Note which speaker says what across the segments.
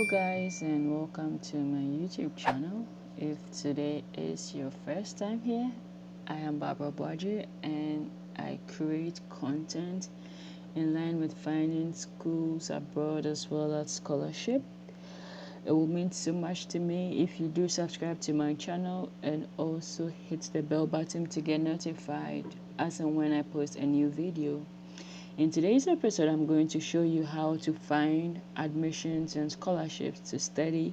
Speaker 1: guys, and welcome to my YouTube channel. If today is your first time here, I am Aboagye and I create content in line with finding schools abroad as well as scholarship. It will mean so much to me if you do subscribe to my channel and also hit the bell button to get notified as and when I post a new video. In today's episode, I'm going to show you how to find admissions and scholarships to study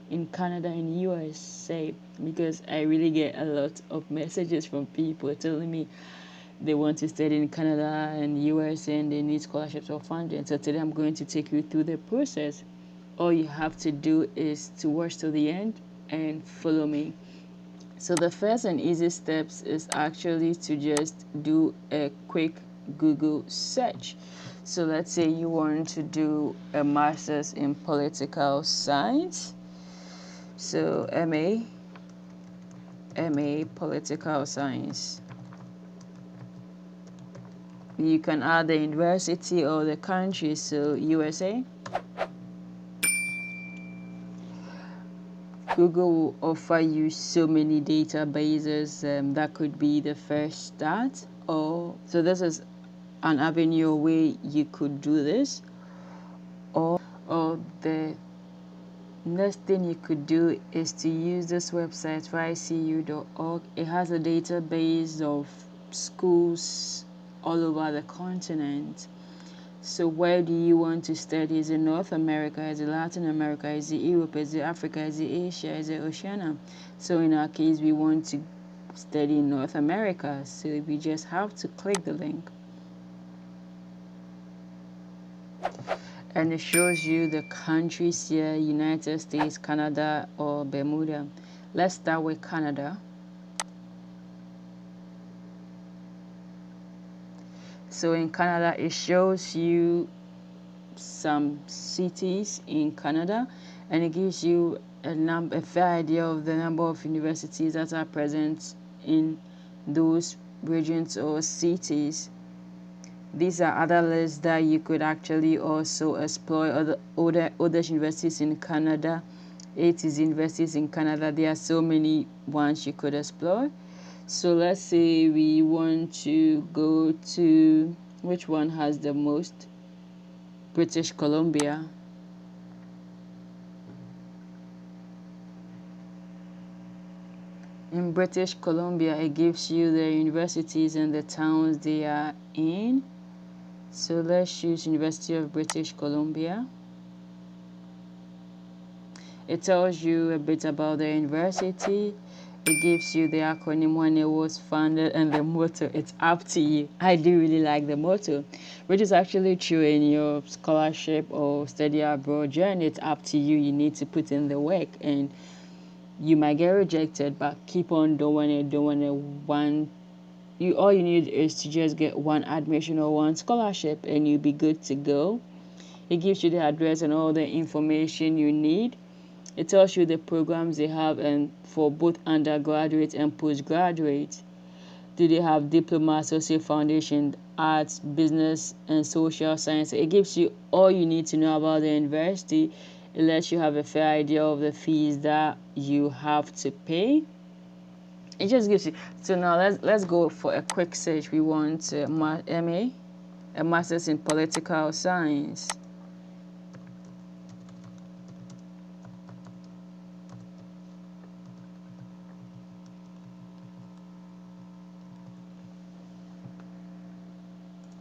Speaker 1: in Canada and USA, because I really get a lot of messages from people telling me they want to study in Canada and USA and they need scholarships or funding. So today I'm going to take you through the process. All you have to do is to watch to the end and follow me. So the first and easiest steps is actually to just do a quick Google search. So let's say you want to do a master's in political science. So MA political science. You can add the university or the country, so USA. Google will offer you so many databases. That could be the first start. So this is an avenue where you could do this. Or the next thing you could do is to use this website, icu.org. It has a database of schools all over the continent. So where do you want to study? Is it North America? Is it Latin America? Is it Europe? Is it Africa? Is it Asia? Is it Oceania? So in our case, we want to study in North America. So we just have to click the link. And it shows you the countries here: United States, Canada, or Bermuda. Let's start with Canada. So in Canada, it shows you some cities in Canada, and it gives you a fair idea of the number of universities that are present in those regions or cities. These are other lists that you could actually also explore. Other universities in Canada, 80 universities in Canada. There are so many ones you could explore. So let's say we want to go to, which one has the most? British Columbia. In British Columbia, it gives you the universities and the towns they are in. So let's choose University of British Columbia. It tells you a bit about the university. It gives you the acronym, when it was founded, and the motto. It's up to you. I do really like the motto, which is actually true in your scholarship or study abroad journey. It's up to you. You need to put in the work, and you might get rejected, but keep on doing it. All you need is to just get one admission or one scholarship, and you'll be good to go. It gives you the address and all the information you need. It tells you the programs they have, and for both undergraduate and postgraduate. Do they have diploma, associate foundation, arts, business, and social science? It gives you all you need to know about the university. It lets you have a fair idea of the fees that you have to pay. It just gives you. So now let's go for a quick search. We want MA, a master's in political science.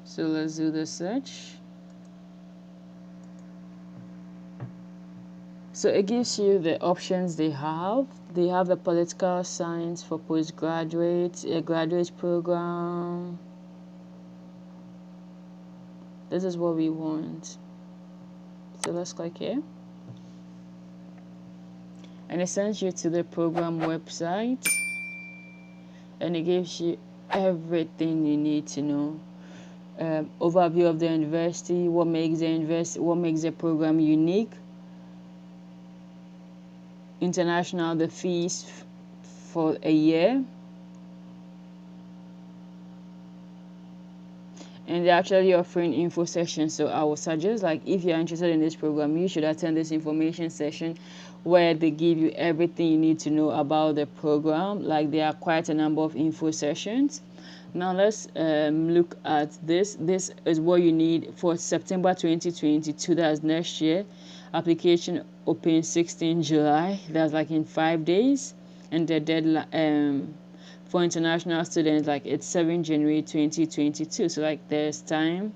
Speaker 1: So let's do the search. So it gives you the options they have. They have a political science for postgraduate, a graduate program. This is what we want. So let's click here. And it sends you to the program website. And it gives you everything you need to know. Overview of the university, what makes the program unique. International, the fees for a year. and they're actually offering info sessions. So I would suggest, like, if you're interested in this program, you should attend this information session where they give you everything you need to know about the program. Like, there are quite a number of info sessions. Now let's look at this. This is what you need for September 2022. That's next year. Application open 16 July. That's like in 5 days. And the deadline for international students, like, it's 7 January 2022. So like there's time.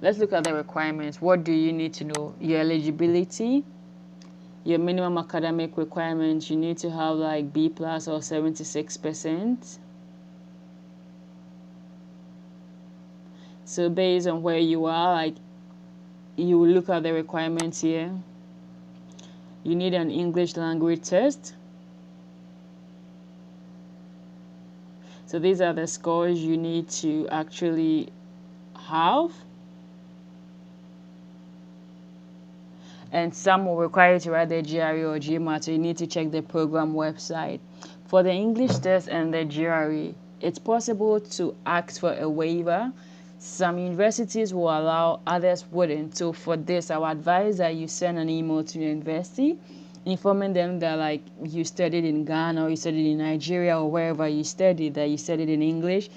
Speaker 1: Let's look at the requirements. What do you need to know? Your eligibility, your minimum academic requirements. You need to have like B plus or 76%. So based on where you are, like, you will look at the requirements here. You need an English language test. So these are the scores you need to actually have. And some will require you to write the GRE or GMAT, so you need to check the program website. For the English test and the GRE, it's possible to ask for a waiver. Some universities will allow, others wouldn't. So for this, I would advise that you send an email to your university informing them that, like, you studied in Ghana or you studied in Nigeria or wherever you studied, that you studied in English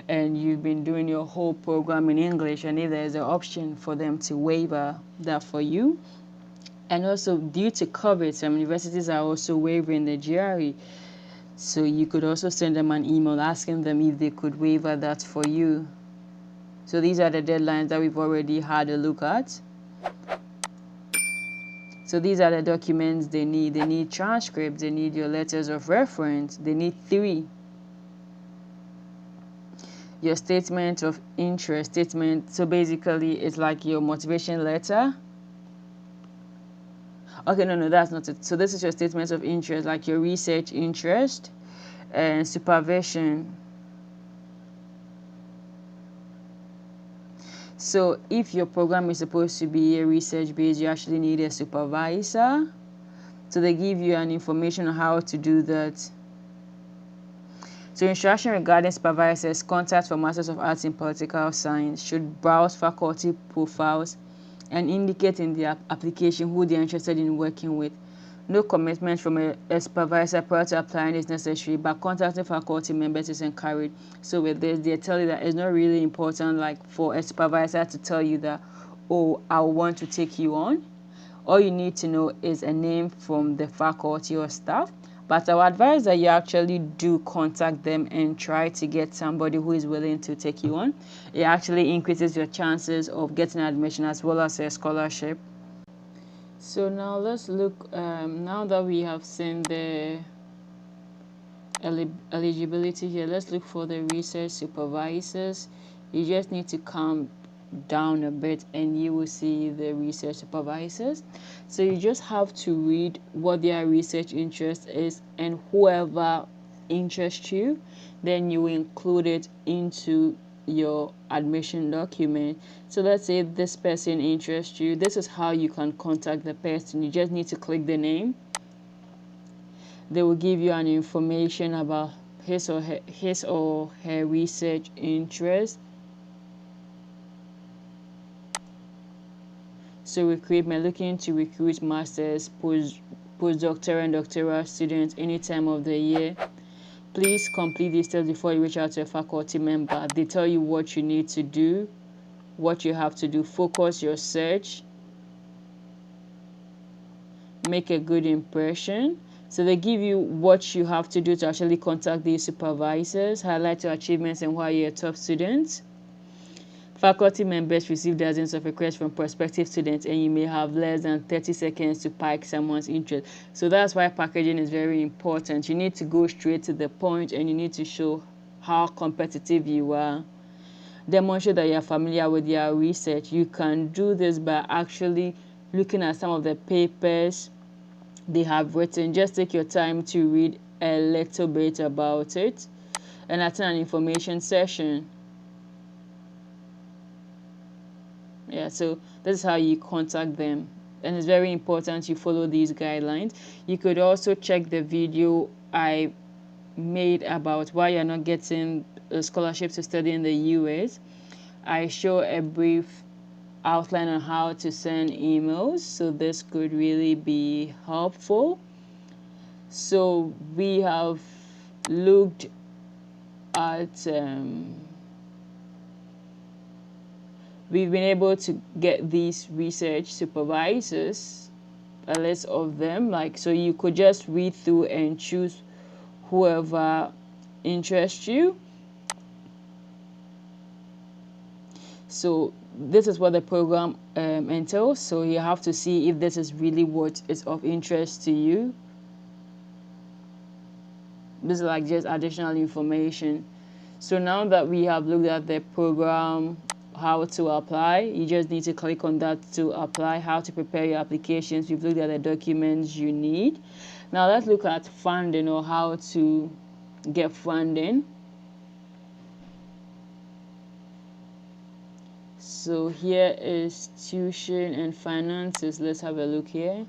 Speaker 1: and you've been doing your whole program in English, and if there's an option for them to waiver that for you. And also, due to COVID, some universities are also waiving the GRE. So you could also send them an email asking them if they could waiver that for you. So these are the deadlines that we've already had a look at. So these are the documents they need. They need transcripts. They need your letters of reference. They need 3. Your statement of interest. So basically, it's like your motivation letter. Okay, no, that's not it. So this is your statement of interest, like your research interest and supervision. So if your program is supposed to be a research base, you actually need a supervisor. So they give you an information on how to do that. So instruction regarding supervisors, contact for Masters of Arts in Political Science, should browse faculty profiles and indicate in their application who they are interested in working with. No commitment from a supervisor prior to applying is necessary, but contacting faculty members is encouraged. So with this, they tell you that it's not really important, like, for a supervisor to tell you that, oh, I want to take you on. All you need to know is a name from the faculty or staff. But I would advise that you actually do contact them and try to get somebody who is willing to take you on. It actually increases your chances of getting admission as well as a scholarship. So now let's look, now that we have seen the eligibility here, let's look for the research supervisors. You just need to come down a bit and you will see the research supervisors. So you just have to read what their research interest is, and whoever interests you, then you include it into your admission document. So let's say this person interests you. This is how you can contact the person. You just need to click the name. They will give you an information about his or her research interest. So recruitment, looking to recruit masters, postdoctoral and doctoral students any time of the year. Please complete these steps before you reach out to a faculty member. They tell you what you need to do, what you have to do. Focus your search. Make a good impression. So they give you what you have to do to actually contact these supervisors. Highlight your achievements and why you're a top student. Faculty members receive dozens of requests from prospective students, and you may have less than 30 seconds to pique someone's interest. So that's why packaging is very important. You need to go straight to the point, and you need to show how competitive you are. Demonstrate that you are familiar with your research. You can do this by actually looking at some of the papers they have written. Just take your time to read a little bit about it and attend an information session. Yeah, so this is how you contact them. and it's very important you follow these guidelines. You could also check the video I made about why you're not getting a scholarship to study in the US. I show a brief outline on how to send emails, so this could really be helpful. So we have looked at we've been able to get these research supervisors, a list of them, like, so you could just read through and choose whoever interests you. So this is what the program entails, so you have to see if this is really what is of interest to you. This is like just additional information. So now that we have looked at the program, how to apply, you just need to click on that to apply, how to prepare your applications. We've looked at the documents you need. Now let's look at funding, or how to get funding. So here is tuition and finances. Let's have a look here.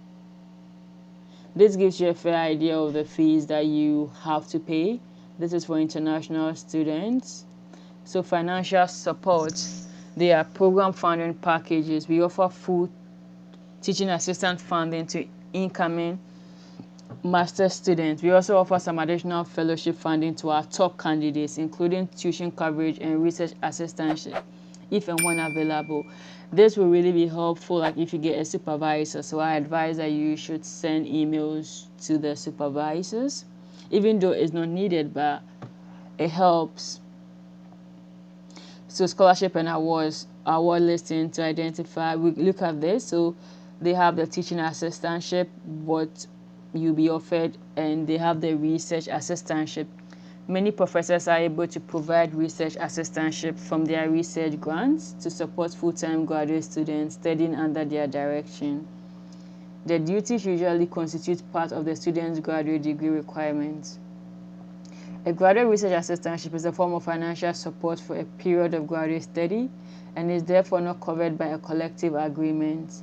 Speaker 1: This gives you a fair idea of the fees that you have to pay. This is for international students. So financial support, they are program funding packages. We offer full teaching assistant funding to incoming master's students. We also offer some additional fellowship funding to our top candidates, including tuition coverage and research assistantship, if and when available. This will really be helpful, like if you get a supervisor. So I advise that you should send emails to the supervisors, even though it's not needed, but it helps. So scholarship and awards, award listing to identify. We look at this. So they have the teaching assistantship, what you'll be offered, and they have the research assistantship. Many professors are able to provide research assistantship from their research grants to support full-time graduate students studying under their direction. The duties usually constitute part of the student's graduate degree requirements. A graduate research assistantship is a form of financial support for a period of graduate study and is therefore not covered by a collective agreement.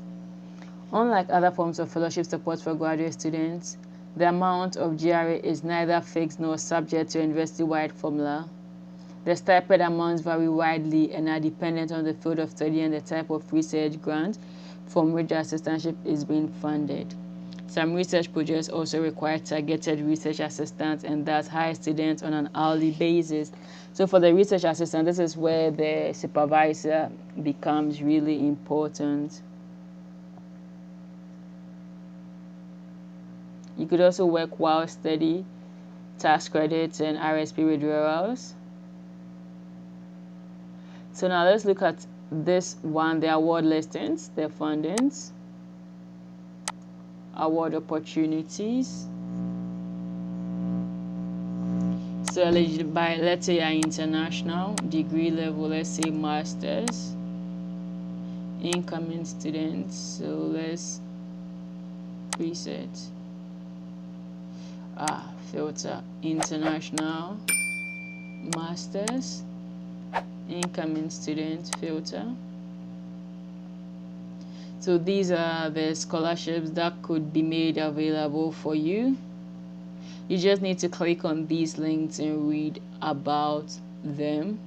Speaker 1: Unlike other forms of fellowship support for graduate students, the amount of GRA is neither fixed nor subject to a university-wide formula. The stipend amounts vary widely and are dependent on the field of study and the type of research grant from which the assistantship is being funded. Some research projects also require targeted research assistants, and thus hire students on an hourly basis. So for the research assistant, this is where the supervisor becomes really important. You could also work while study, tax credits, and RSP withdrawals. So now let's look at this one, the award listings, the fundings, award opportunities. So eligible by, let's say, an international degree level, let's say master's, incoming students. So let's reset. Filter international masters, incoming student, filter. So these are the scholarships that could be made available for you. You just need to click on these links and read about them.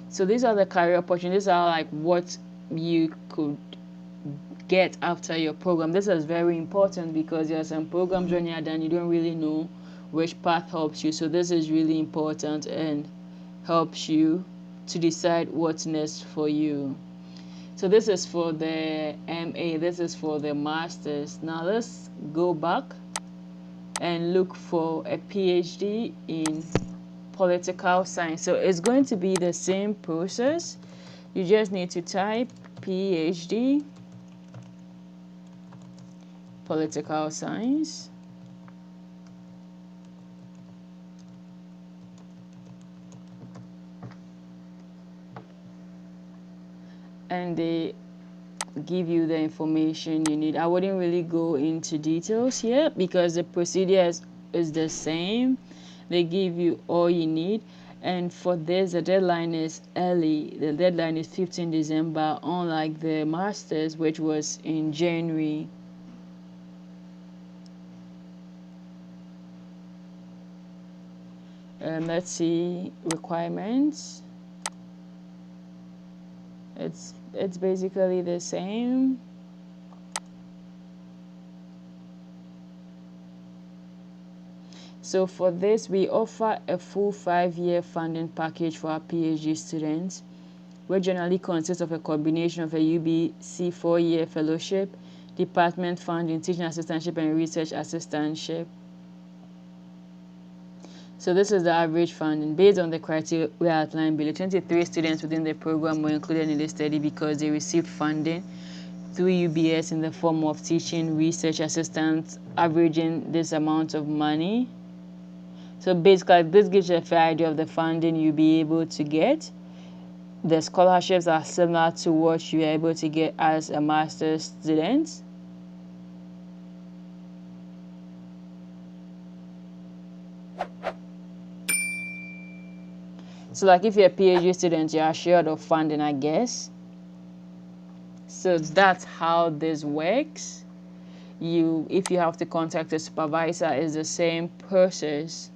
Speaker 1: So these are the career opportunities. These are like what you could get after your program. This is very important because there are some programs when you're done, you don't really know which path helps you. So this is really important and helps you to decide what's next for you. So this is for the MA, this is for the Masters. Now let's go back and look for a PhD in political science. So it's going to be the same process. You just need to type PhD political science. And they give you the information you need. I wouldn't really go into details here because the procedure is the same. They give you all you need. And for this, the deadline is early. The deadline is 15 December, unlike the masters, which was in January. Let's see requirements. It's basically the same. So for this, we offer a full 5-year funding package for our PhD students, which generally consists of a combination of a UBC 4-year fellowship, department funding, teaching assistantship, and research assistantship. So this is the average funding. Based on the criteria we outlined below, 23 students within the program were included in the study because they received funding through UBS in the form of teaching research assistants, averaging this amount of money. So basically, this gives you a fair idea of the funding you'll be able to get. The scholarships are similar to what you are able to get as a master's student. So like if you're a PhD student, you're assured of funding, I guess. So that's how this works. If you have to contact a supervisor, it's the same process.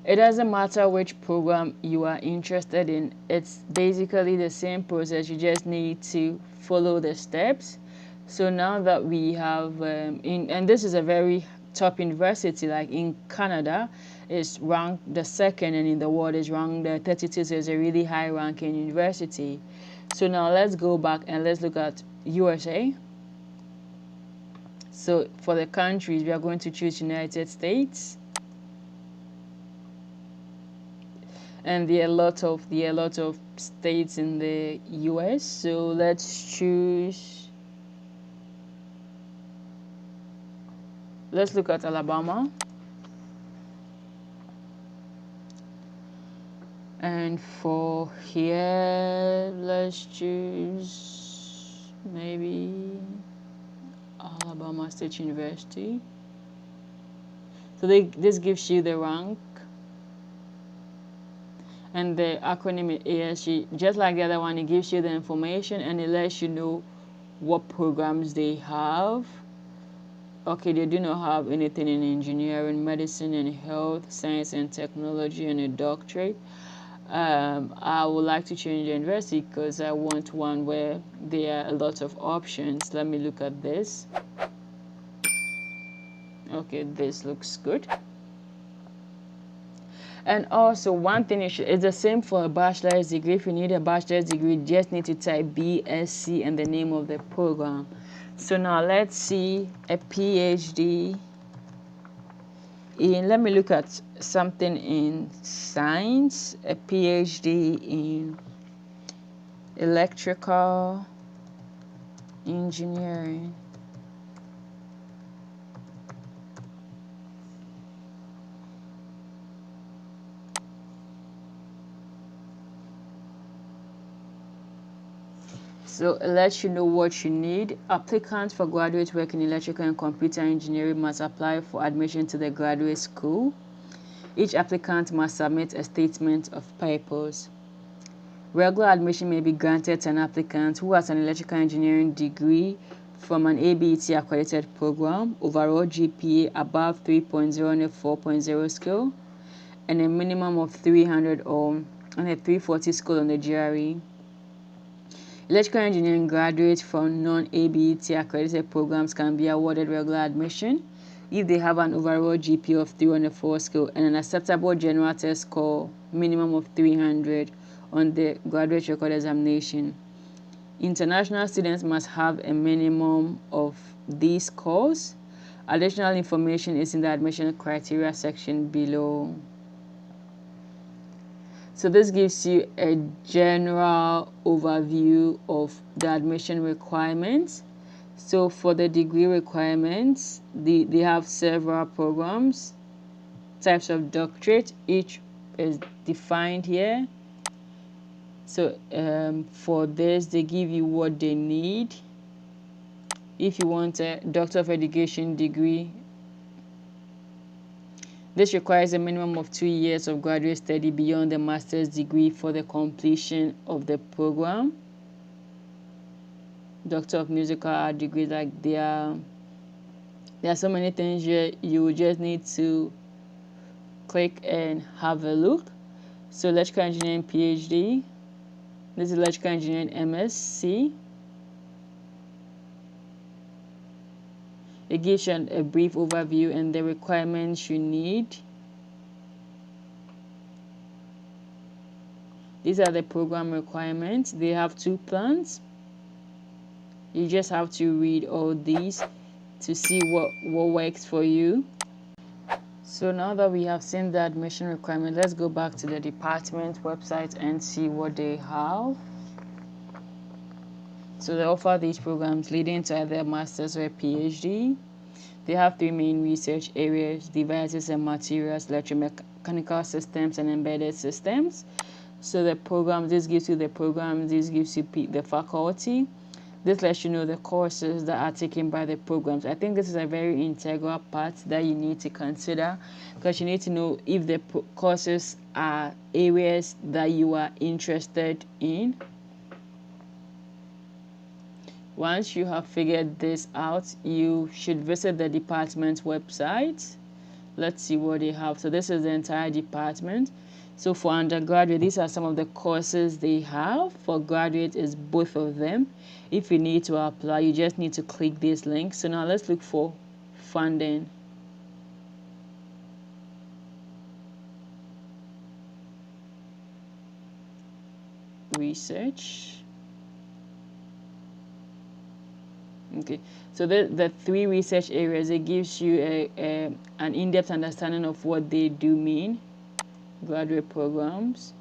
Speaker 1: It doesn't matter which program you are interested in. It's basically the same process. You just need to follow the steps. So now that we have, and this is a very top university, like in Canada, is ranked the second, and in the world is ranked the 32. So it's a really high ranking university. So now let's go back and let's look at USA. So for the countries, we are going to choose United States. And there are a lot of states in the US. So let's look at Alabama. And for here, let's choose maybe Alabama State University. So this gives you the rank. And the acronym is ASG. Just like the other one, it gives you the information and it lets you know what programs they have. Okay, they do not have anything in engineering, medicine, and health, science and technology, and a doctorate. I would like to change the university because I want one where there are a lot of options. Let me look at this. Okay, this looks good. And also one thing it's the same for a bachelor's degree. If you need a bachelor's degree, you just need to type BSc and the name of the program. So now let's see a PhD in, let me look at something in science, a PhD in electrical engineering. So it lets you know what you need. Applicants for graduate work in electrical and computer engineering must apply for admission to the graduate school. Each applicant must submit a statement of purpose. Regular admission may be granted to an applicant who has an electrical engineering degree from an ABET accredited program, overall GPA above 3.0 on a 4.0 scale, and a minimum of 300 on a 340 scale on the GRE. Electrical engineering graduates from non-ABET accredited programs can be awarded regular admission if they have an overall GPA of 3 on a 4 scale and an acceptable general test score minimum of 300 on the graduate record examination. International students must have a minimum of these scores. Additional information is in the admission criteria section below. So this gives you a general overview of the admission requirements. So for the degree requirements, they have several programs, types of doctorate, each is defined here. So for this, they give you what they need. If you want a Doctor of Education degree, This requires a minimum of 2 years of graduate study beyond the master's degree for the completion of the program. Doctor of Musical Art degree, like there are so many things here. You just need to click and have a look. So electrical engineering PhD, this is electrical engineering MSc. It gives you a brief overview and the requirements you need. These are the program requirements. They have 2 plans. You just have to read all these to see what works for you. So now that we have seen the admission requirement, let's go back to the department website and see what they have. So they offer these programs leading to either a master's or a PhD. They have 3 main research areas: devices and materials, electromechanical systems, and embedded systems. So the programs, this gives you the programs, this gives you the faculty. This lets you know the courses that are taken by the programs. I think this is a very integral part that you need to consider, because you need to know if the courses are areas that you are interested in. Once you have figured this out, you should visit the department website. Let's see what they have. So this is the entire department. So for undergraduate, these are some of the courses they have. For graduate, is both of them. If you need to apply, you just need to click this link. So now let's look for funding. Research. Okay, so the 3 research areas, it gives you an in-depth understanding of what they do mean. Graduate programs.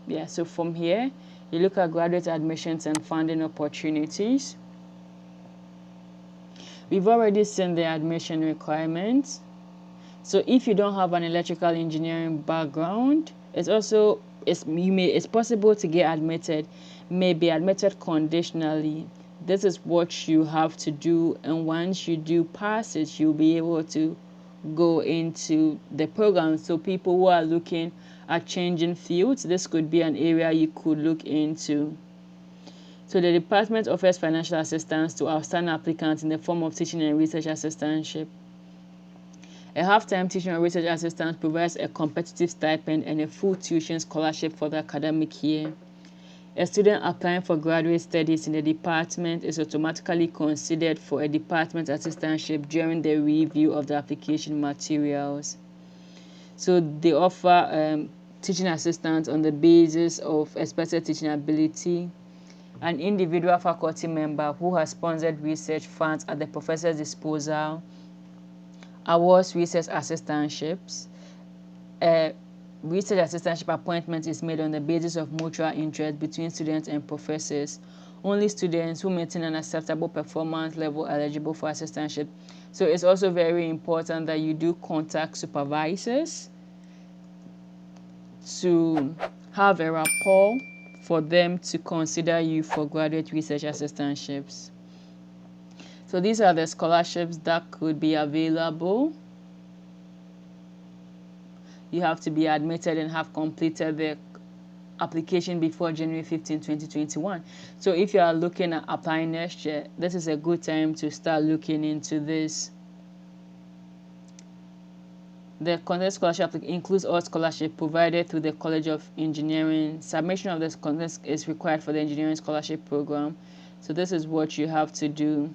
Speaker 1: Yeah, so from here, you look at graduate admissions and funding opportunities. We've already seen the admission requirements. So if you don't have an electrical engineering background, it's possible to get admitted, may be admitted conditionally. This is what you have to do, and once you do pass it, you'll be able to go into the program. So people who are looking at changing fields, this could be an area you could look into. So the department offers financial assistance to outstanding applicants in the form of teaching and research assistantship. A half-time teaching or research assistant provides a competitive stipend and a full tuition scholarship for the academic year. A student applying for graduate studies in the department is automatically considered for a department assistantship during the review of the application materials. So they offer teaching assistance on the basis of expected teaching ability. An individual faculty member who has sponsored research funds at the professor's disposal awards research assistantships. Research assistantship appointment is made on the basis of mutual interest between students and professors. Only students who maintain an acceptable performance level are eligible for assistantship. So it's also very important that you do contact supervisors to have a rapport for them to consider you for graduate research assistantships. So these are the scholarships that could be available. You have to be admitted and have completed the application before January 15, 2021. So if you are looking at applying next year, this is a good time to start looking into this. The contest scholarship includes all scholarships provided through the College of Engineering. Submission of this contest is required for the engineering scholarship program. So this is what you have to do.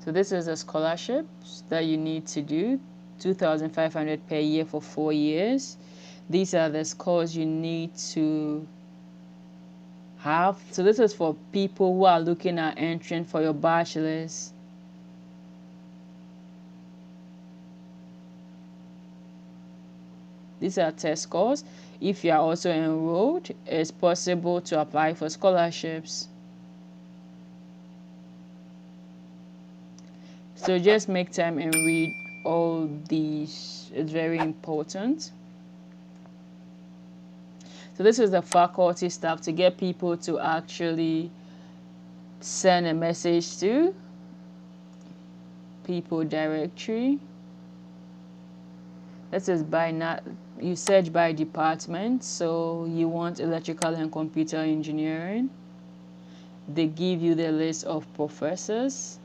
Speaker 1: So this is the scholarships that you need to do, 2,500 per year for 4 years. These are the scores you need to have. So this is for people who are looking at entering for your bachelor's. These are test scores. If you are also enrolled, it's possible to apply for scholarships. So just make time and read all these. It's very important. So this is the faculty staff to get people to actually send a message to people directory. This is by you search by department, so you want electrical and computer engineering. They give you the list of professors.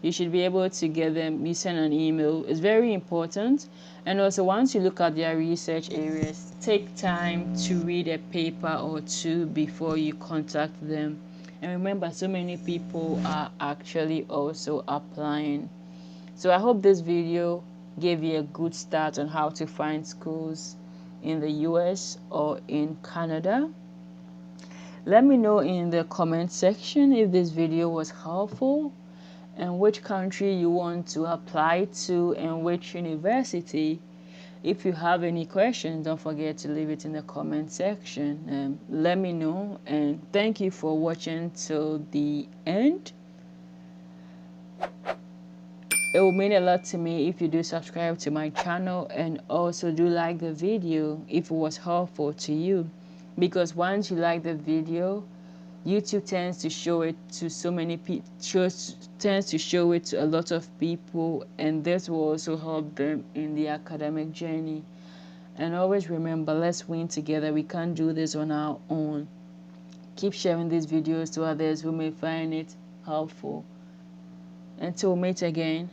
Speaker 1: You should be able to get them. You send an email. It's very important. And also, once you look at their research areas, take time to read a paper or two before you contact them. And remember, so many people are actually also applying. So I hope this video gave you a good start on how to find schools in the US or in Canada. Let me know in the comment section if this video was helpful and which country you want to apply to and which university. If you have any questions, don't forget to leave it in the comment section. Let me know, and thank you for watching till the end. It will mean a lot to me if you do subscribe to my channel, and also do like the video if it was helpful to you, because once you like the video, YouTube tends to show it to so many people, tends to show it to a lot of people, and this will also help them in the academic journey. And always remember, let's win together. We can't do this on our own. Keep sharing these videos to others who may find it helpful. Until we meet again,